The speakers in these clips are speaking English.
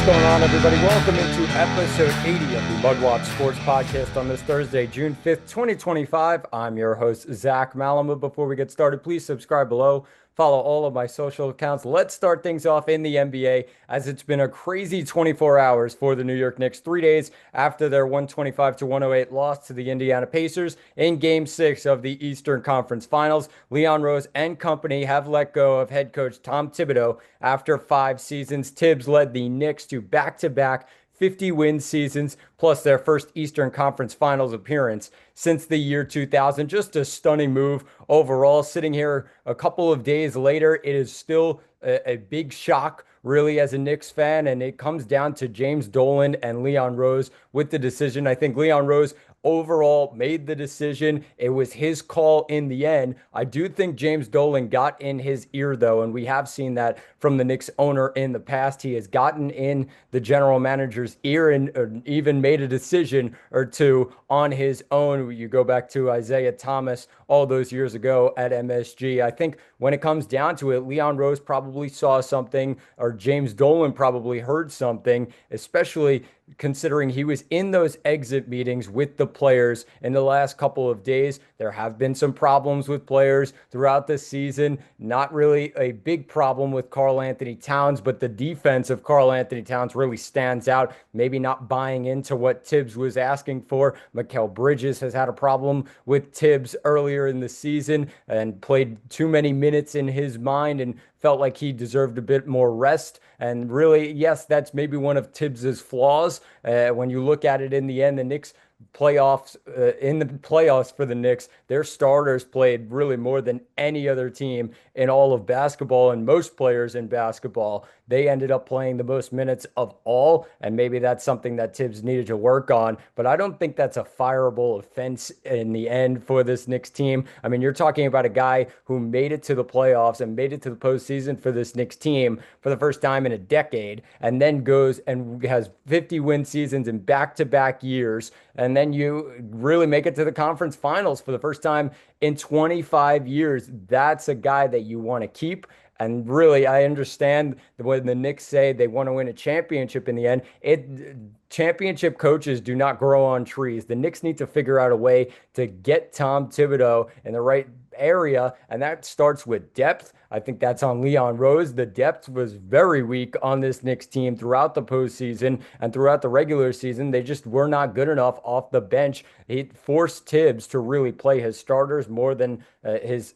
What's going on, everybody? Welcome into episode 80 of the MudWatch Sports Podcast on this Thursday, June 5th, 2025. I'm your host, Zach Malama. Before we get started, please subscribe below. Follow all of my social accounts. Let's start things off in the NBA, as it's been a crazy 24 hours for the New York Knicks. 3 days after their 125-108 loss to the Indiana Pacers in Game 6 of the Eastern Conference Finals, Leon Rose and company have let go of head coach Tom Thibodeau after 5 seasons. Tibbs led the Knicks to back-to-back 50-win seasons, plus their first Eastern Conference Finals appearance since the year 2000. Just a stunning move overall. Sitting here a couple of days later, it is still a big shock, really, as a Knicks fan, and it comes down to James Dolan and Leon Rose with the decision. I think Leon Rose overall made the decision. It was his call in the end. I do think James Dolan got in his ear, though, and we have seen that from the Knicks owner in the past. He has gotten in the general manager's ear and even made a decision or two on his own. You go back to Isaiah Thomas all those years ago at MSG. I think when it comes down to it, Leon Rose probably saw something, or James Dolan probably heard something, especially considering he was in those exit meetings with the players in the last couple of days. There have been some problems with players throughout the season. Not really a big problem with Karl Anthony Towns, but the defense of Karl Anthony Towns really stands out. Maybe not buying into what Tibbs was asking for. Mikal Bridges has had a problem with Tibbs earlier in the season and played too many minutes in his mind and felt like he deserved a bit more rest. And really, yes, that's maybe one of Tibbs's flaws. When you look at it in the end, the Knicks in the playoffs for the Knicks, their starters played really more than any other team in all of basketball, and most players in basketball. They ended up playing the most minutes of all, and maybe that's something that Tibbs needed to work on. But I don't think that's a fireable offense in the end for this Knicks team. I mean, you're talking about a guy who made it to the playoffs and made it to the postseason for this Knicks team for the first time in a decade, and then goes and has 50-win seasons in back-to-back years, and then you really make it to the conference finals for the first time in 25 years. That's a guy that you want to keep. And really, I understand when the Knicks say they want to win a championship in the end. Championship coaches do not grow on trees. The Knicks need to figure out a way to get Tom Thibodeau in the right area, and that starts with depth. I think that's on Leon Rose. The depth was very weak on this Knicks team throughout the postseason and throughout the regular season. They just were not good enough off the bench. It forced Tibbs to really play his starters more than his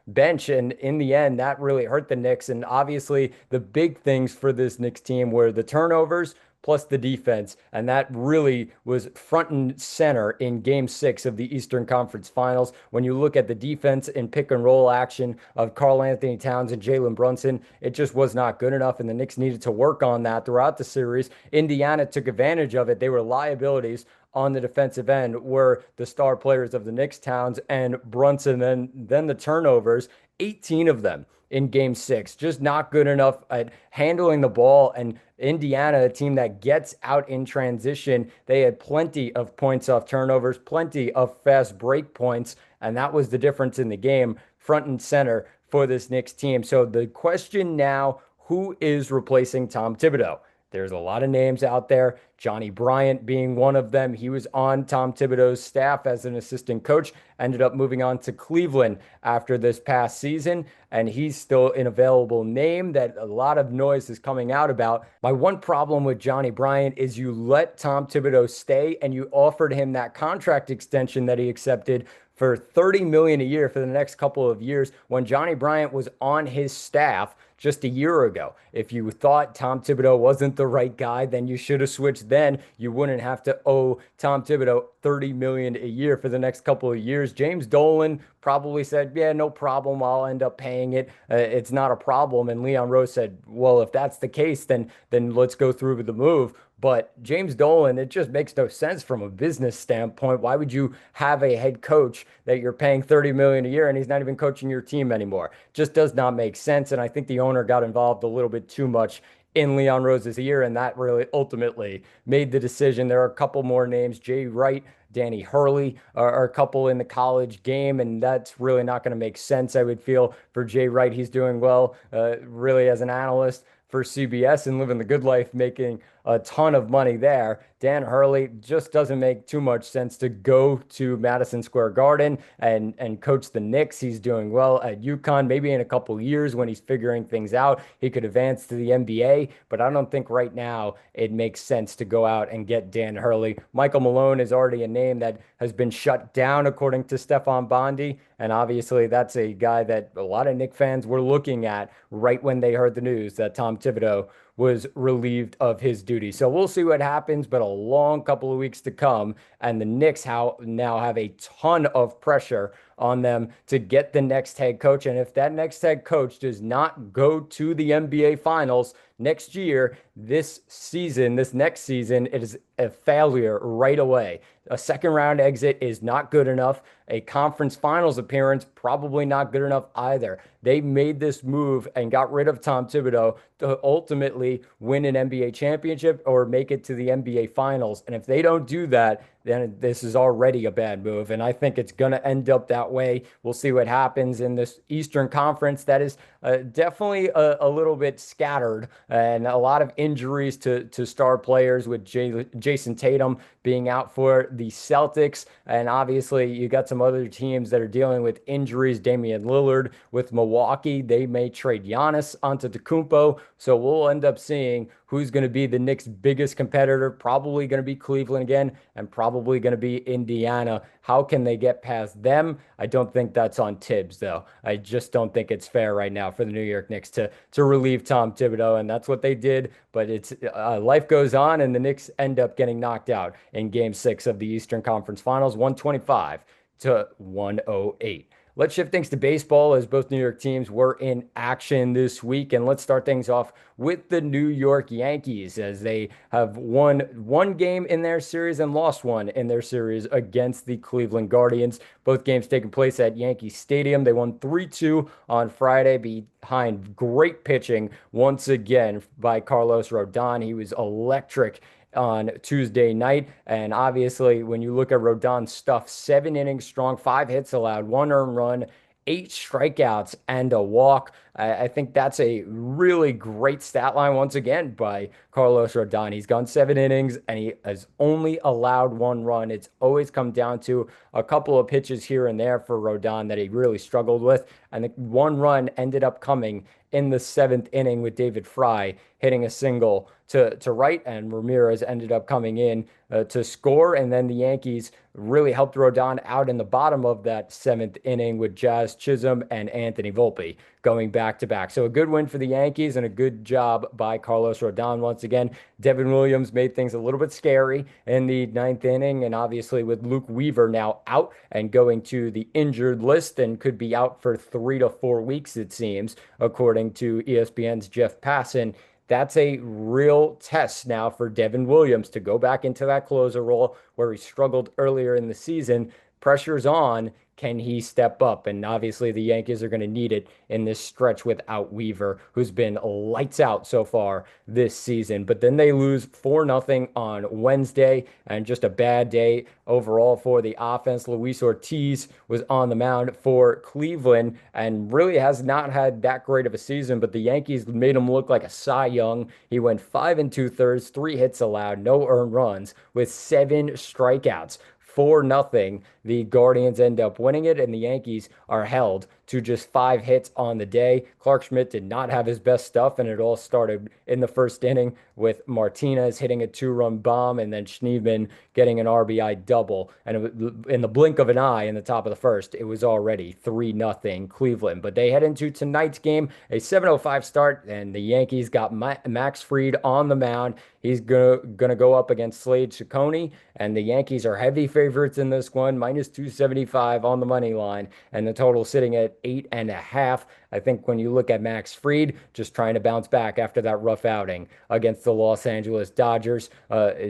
bench, and in the end, that really hurt the Knicks. And obviously, the big things for this Knicks team were the turnovers plus the defense. And that really was front and center in Game 6 of the Eastern Conference Finals. When you look at the defense and pick and roll action of Karl Anthony Towns and Jalen Brunson, it just was not good enough, and the Knicks needed to work on that throughout the series. Indiana took advantage of it. They were liabilities on the defensive end, were the star players of the Knicks, Towns and Brunson. Then the turnovers, 18 of them in Game 6, just not good enough at handling the ball. And Indiana, a team that gets out in transition, they had plenty of points off turnovers, plenty of fast break points, and that was the difference in the game, front and center for this Knicks team. So the question now, who is replacing Tom Thibodeau? There's a lot of names out there, Johnny Bryant being one of them. He was on Tom Thibodeau's staff as an assistant coach, ended up moving on to Cleveland after this past season, and he's still an available name that a lot of noise is coming out about. My one problem with Johnny Bryant is you let Tom Thibodeau stay and you offered him that contract extension that he accepted for $30 million a year for the next couple of years when Johnny Bryant was on his staff just a year ago. If you thought Tom Thibodeau wasn't the right guy, then you should have switched then. You wouldn't have to owe Tom Thibodeau $30 million a year for the next couple of years. James Dolan probably said, yeah, no problem, I'll end up paying it. It's not a problem. And Leon Rose said, well, if that's the case, then let's go through with the move. But James Dolan, it just makes no sense from a business standpoint. Why would you have a head coach that you're paying $30 million a year and he's not even coaching your team anymore? Just does not make sense. And I think the owner got involved a little bit too much in Leon Rose's ear, and that really ultimately made the decision. There are a couple more names, Jay Wright, Danny Hurley are a couple in the college game, and that's really not going to make sense, I would feel, for Jay Wright. He's doing well, really, as an analyst for CBS and living the good life, making a ton of money there. Dan Hurley just doesn't make too much sense to go to Madison Square Garden and coach the Knicks. He's doing well at UConn. Maybe in a couple years when he's figuring things out, he could advance to the NBA. But I don't think right now it makes sense to go out and get Dan Hurley. Michael Malone is already a name that has been shut down, according to Stefan Bondi. And obviously, that's a guy that a lot of Knicks fans were looking at right when they heard the news that Tom Thibodeau was relieved of his duty. So we'll see what happens, but a long couple of weeks to come. And the Knicks now have a ton of pressure on them to get the next head coach. And if that next head coach does not go to the NBA Finals next year, this next season, it is a failure right away. A second round exit is not good enough. A conference finals appearance, probably not good enough either. They made this move and got rid of Tom Thibodeau to ultimately win an NBA championship or make it to the NBA finals. And if they don't do that, then this is already a bad move. And I think it's going to end up that way. We'll see what happens in this Eastern Conference. That is definitely a little bit scattered and a lot of injuries to star players, with Jason Tatum being out for the Celtics. And obviously, you got some other teams that are dealing with injuries. Damian Lillard with Milwaukee. They may trade Giannis Antetokounmpo. So we'll end up seeing who's going to be the Knicks' biggest competitor. Probably going to be Cleveland again, and probably going to be Indiana. How can they get past them? I don't think that's on Tibbs, though. I just don't think it's fair right now for the New York Knicks to relieve Tom Thibodeau, and that's what they did. But it's life goes on, and the Knicks end up getting knocked out in Game 6 of the Eastern Conference Finals, 125-108. Let's shift things to baseball, as both New York teams were in action this week. And let's start things off with the New York Yankees, as they have won one game in their series and lost one in their series against the Cleveland Guardians. Both games taking place at Yankee Stadium. They won 3-2 on Friday behind great pitching once again by Carlos Rodon. He was electric on Tuesday night. And obviously, when you look at Rodon's stuff, 7 innings strong, 5 hits allowed, 1 earned run, 8 strikeouts, and a walk. I think that's a really great stat line once again by Carlos Rodon. He's gone 7 innings and he has only allowed 1 run. It's always come down to a couple of pitches here and there for Rodon that he really struggled with. And the 1 run ended up coming in the 7th inning with David Fry hitting a single to right, and Ramirez ended up coming in to score. And then the Yankees really helped Rodon out in the bottom of that 7th inning with Jazz Chisholm and Anthony Volpe going back to back. So a good win for the Yankees and a good job by Carlos Rodon once again. Devin Williams made things a little bit scary in the 9th inning, and obviously with Luke Weaver now out and going to the injured list and could be out for 3 to 4 weeks, it seems, according to ESPN's Jeff Passan. That's a real test now for Devin Williams to go back into that closer role where he struggled earlier in the season. Pressure's on. Can he step up? And obviously, the Yankees are going to need it in this stretch without Weaver, who's been lights out so far this season. But then they lose 4-0 on Wednesday, and just a bad day overall for the offense. Luis Ortiz was on the mound for Cleveland and really has not had that great of a season, but the Yankees made him look like a Cy Young. He went 5 2/3, 3 hits allowed, no earned runs, with 7 strikeouts. 4-0. The Guardians end up winning it, and the Yankees are held to just 5 hits on the day. Clark Schmidt did not have his best stuff, and it all started in the first inning with Martinez hitting a 2-run bomb and then Schneemann getting an RBI double. And in the blink of an eye in the top of the first, it was already 3-0 Cleveland. But they head into tonight's game, a 7:05 start, and the Yankees got Max Fried on the mound. He's gonna go up against Slade Cecconi, and the Yankees are heavy favorites in this one, -275 on the money line, and the total sitting at 8.5. I think when you look at Max Fried, just trying to bounce back after that rough outing against the Los Angeles Dodgers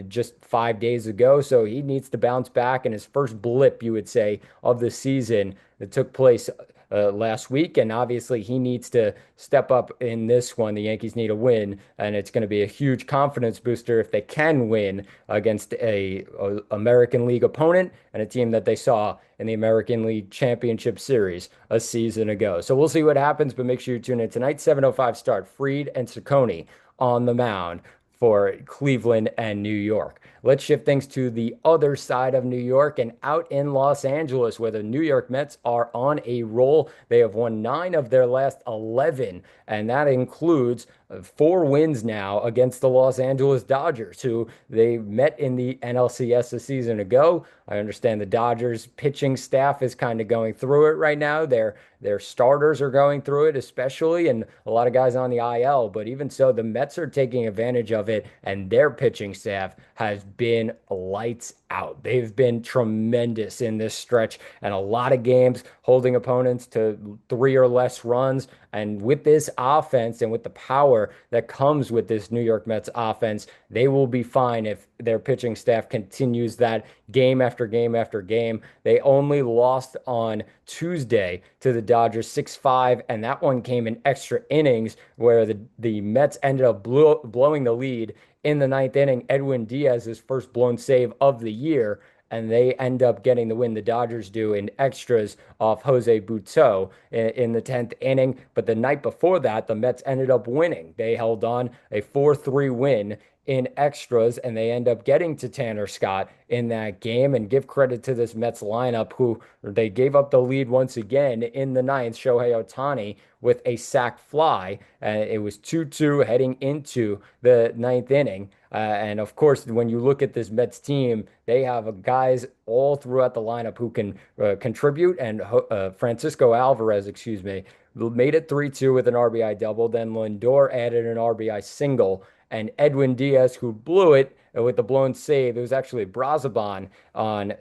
just 5 days ago, so he needs to bounce back. In his first blip, you would say, of the season that took place last week, and obviously he needs to step up in this one. The Yankees need a win, and it's going to be a huge confidence booster if they can win against a American League opponent and a team that they saw in the American League Championship Series a season ago. So we'll see what happens, but make sure you tune in tonight, 7:05 start. Fried and Ciccone on the mound for Cleveland and New York. Let's shift things to the other side of New York and out in Los Angeles, where the New York Mets are on a roll. They have won 9 of their last 11, and that includes 4 wins now against the Los Angeles Dodgers, who they met in the NLCS a season ago. I understand the Dodgers pitching staff is kind of going through it right now. Their starters are going through it, especially, and a lot of guys on the IL. But even so, the Mets are taking advantage of it, and their pitching staff has been lights out. They've been tremendous in this stretch, and a lot of games holding opponents to 3 or less runs. And with this offense and with the power that comes with this New York Mets offense, they will be fine if their pitching staff continues that game after game after game. They only lost on Tuesday to the Dodgers 6-5, and that one came in extra innings where the Mets ended up blowing the lead in the ninth inning. Edwin Diaz's first blown save of the year, and they end up getting the win. The Dodgers do in extras off Jose Butto in the 10th inning. But the night before that, the Mets ended up winning. They held on a 4-3 win in extras, and they end up getting to Tanner Scott in that game. And give credit to this Mets lineup, who they gave up the lead once again in the ninth. Shohei Ohtani with a sac fly. It was 2-2 heading into the ninth inning. And of course, when you look at this Mets team, they have guys all throughout the lineup who can contribute. And Francisco Alvarez, excuse me, made it 3-2 with an RBI double. Then Lindor added an RBI single. And Edwin Diaz, who blew it with the blown save. It was actually Brazaban on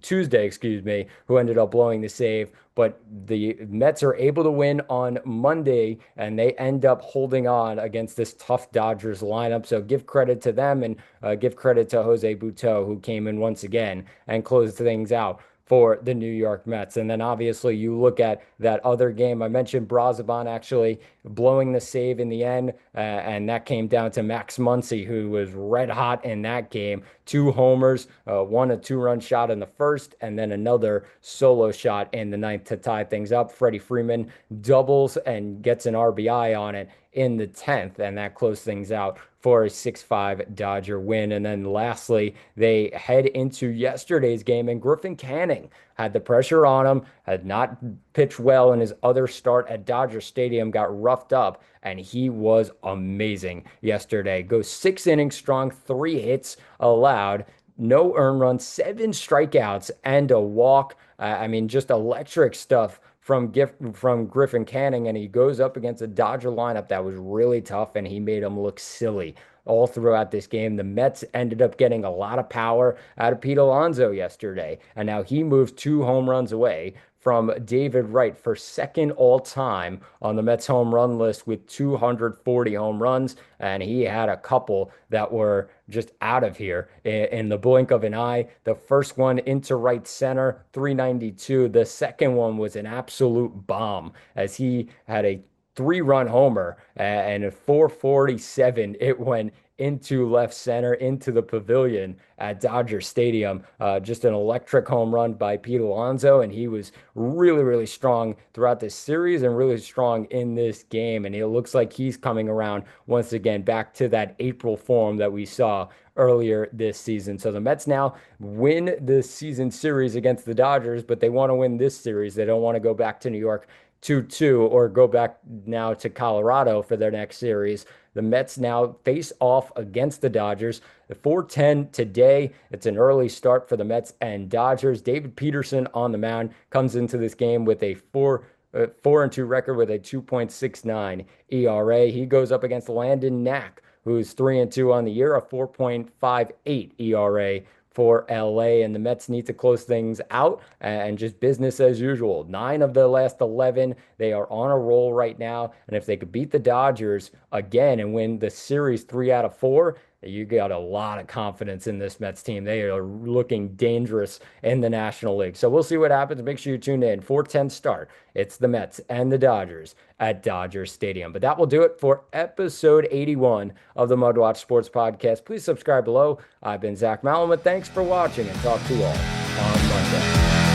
Tuesday, excuse me, who ended up blowing the save. But the Mets are able to win on Monday, and they end up holding on against this tough Dodgers lineup. So give credit to them, and give credit to Jose Butto, who came in once again and closed things out for the New York Mets. And then obviously you look at that other game. I mentioned Brazaban actually blowing the save in the end, and that came down to Max Muncy, who was red hot in that game. 2 homers, one a 2-run shot in the first, and then another solo shot in the ninth to tie things up. Freddie Freeman doubles and gets an RBI on it in the 10th, and that closed things out for a 6-5 Dodger win. And then lastly, they head into yesterday's game, and Griffin Canning had the pressure on him, had not pitched well in his other start at Dodger Stadium, got roughed up, and he was amazing yesterday. Goes 6 innings strong, 3 hits allowed, no earned runs, 7 strikeouts, and a walk. I mean, just electric stuff from Griffin Canning, and he goes up against a Dodger lineup that was really tough, and he made him look silly all throughout this game. The Mets ended up getting a lot of power out of Pete Alonso yesterday, and now he moves 2 home runs away from David Wright for second all-time on the Mets home run list with 240 home runs, and he had a couple that were just out of here in the blink of an eye. The first one into right center, 392. The second one was an absolute bomb as he had a 3-run homer, and at 447 it went into left center, into the pavilion at Dodger Stadium. Just an electric home run by Pete Alonso, and he was really, really strong throughout this series and really strong in this game. And it looks like he's coming around once again back to that April form that we saw earlier this season. So the Mets now win the season series against the Dodgers, but they want to win this series. They don't want to go back to New York 2-2 or go back now to Colorado for their next series. The Mets now face off against the Dodgers at 4:10 today. It's an early start for the Mets and Dodgers. David Peterson on the mound comes into this game with a 4-2 record with a 2.69 ERA. He goes up against Landon Knack, who's 3-2 on the year, a 4.58 ERA for LA, and the Mets need to close things out and just business as usual. 9 of the last 11, they are on a roll right now, and if they could beat the Dodgers again and win the series 3 out of 4, You got a lot of confidence in this Mets team. They are looking dangerous in the National League. So we'll see what happens. Make sure you tune in. 4:10 start. It's the Mets and the Dodgers at Dodger Stadium. But that will do it for episode 81 of the MudWatch Sports Podcast. Please subscribe below. I've been Zach Malamud. Thanks for watching, and talk to you all on Monday.